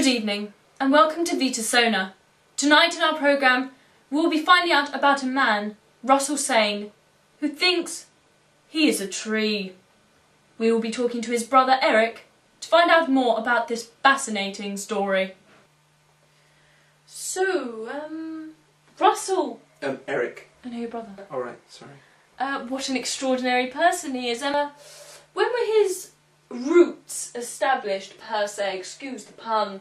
Good evening and welcome to Vita Sona. Tonight in our programme we'll be finding out about a man, Russel Saine, who thinks he is a tree. We will be talking to his brother Eric to find out more about this fascinating story. So, Russel. Eric. I know your brother. Alright, sorry. What an extraordinary person he is. When were his roots established, per se? Excuse the pun.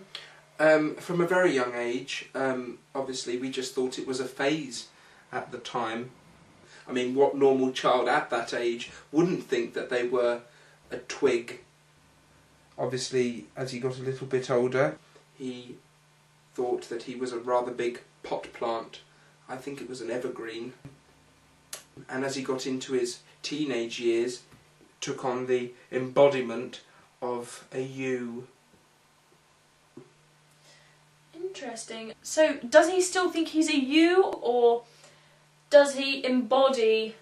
From a very young age, obviously we just thought it was a phase at the time. I mean, what normal child at that age wouldn't think that they were a twig? Obviously, as he got a little bit older, he thought that he was a rather big pot plant. I think it was an evergreen. And as he got into his teenage years, took on the embodiment of a yew. Interesting. So, does he still think he's a yew, or does he embody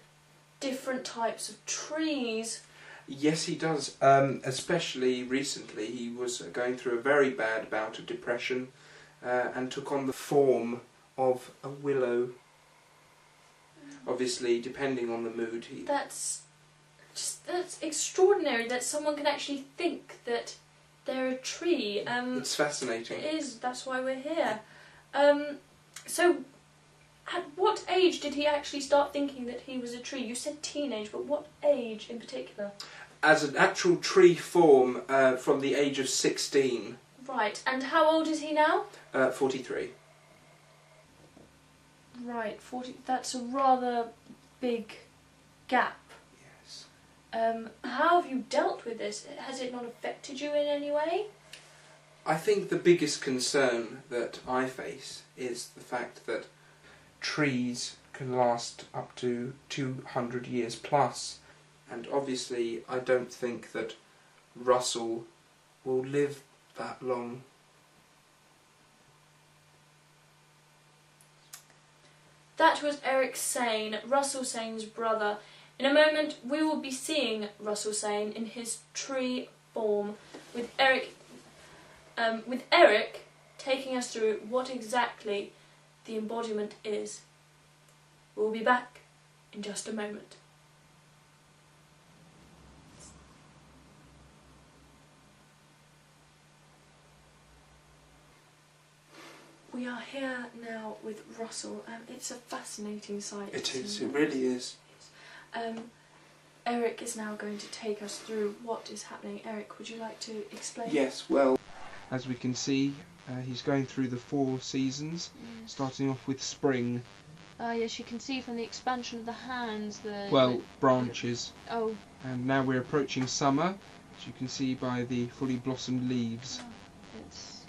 different types of trees? Yes, he does. Especially recently, he was going through a very bad bout of depression and took on the form of a willow. Obviously, depending on the mood. That's extraordinary that someone can actually think that they're a tree. It's fascinating. It is. That's why we're here. So, at what age did he actually start thinking that he was a tree? You said teenage, but what age in particular? As an actual tree form, from the age of 16. Right. And how old is he now? 43. Right, 40. That's a rather big gap. Yes. How have you dealt with this? Has it not affected you in any way? I think the biggest concern that I face is the fact that trees can last up to 200 years plus, and obviously I don't think that Russell will live that long. That was Eric Saine, Russel Saine's brother. In a moment we will be seeing Russel Saine in his tree form, with Eric taking us through what exactly the embodiment is. We'll be back in just a moment. We are here now with Russell. It's a fascinating sight. It is, it really is. Eric is now going to take us through what is happening. Eric, would you like to explain? Yes, well, as we can see, he's going through the 4 seasons, starting off with spring. Yes, you can see from the expansion of the hands branches. Oh. And now we're approaching summer, as you can see by the fully blossomed leaves. Oh, it's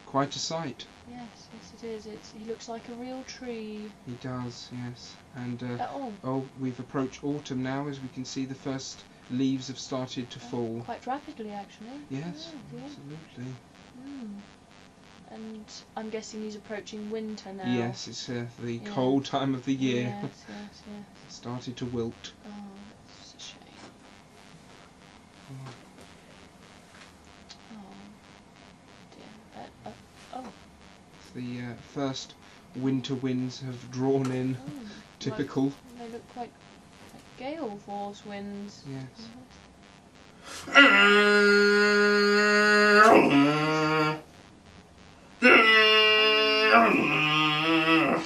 quite a sight. Yes, it is. He looks like a real tree. He does, yes. And we've approached autumn now, as we can see the first leaves have started to fall. Quite rapidly, actually. Yes, yeah. Absolutely. And I'm guessing he's approaching winter now. Yes, it's the cold time of the year. Yes. It started to wilt. Oh, it's a shame. The first winter winds have drawn in. Typical. They look quite like gale force winds. Yes.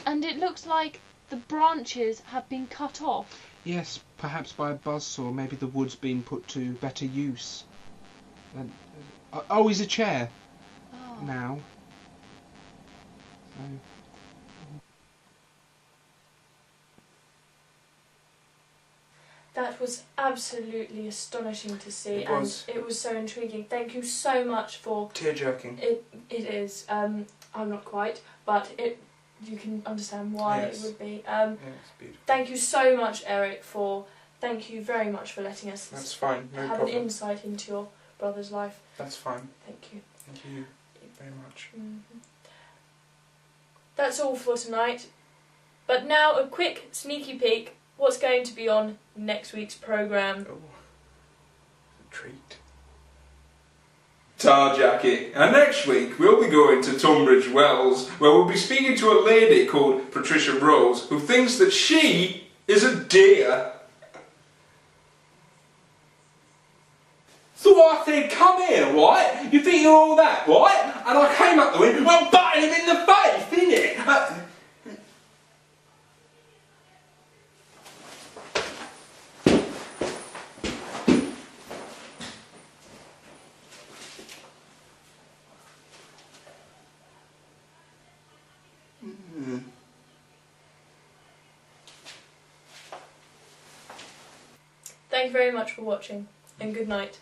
And it looks like the branches have been cut off. Yes, perhaps by a buzzsaw. Maybe the wood's been put to better use. And, he's a chair now. That was absolutely astonishing to see, and it was so intriguing. Thank you so much for tear-jerking. It is. I'm not quite, but you can understand why it would be. It's beautiful. Thank you so much, Eric. Thank you very much for letting us. That's fine. No have problem. an insight into your brother's life. That's fine. Thank you. Thank you very much. That's all for tonight. But now a quick sneaky peek what's going to be on next week's programme. Oh, a treat. Tar Jacket. And next week we'll be going to Tunbridge Wells, where we'll be speaking to a lady called Patricia Rose, who thinks that she is a deer. So I said, come here, right? You think you're all that, right? And I came up the window, well, butting him in the face, innit? Thank you very much for watching, and good night.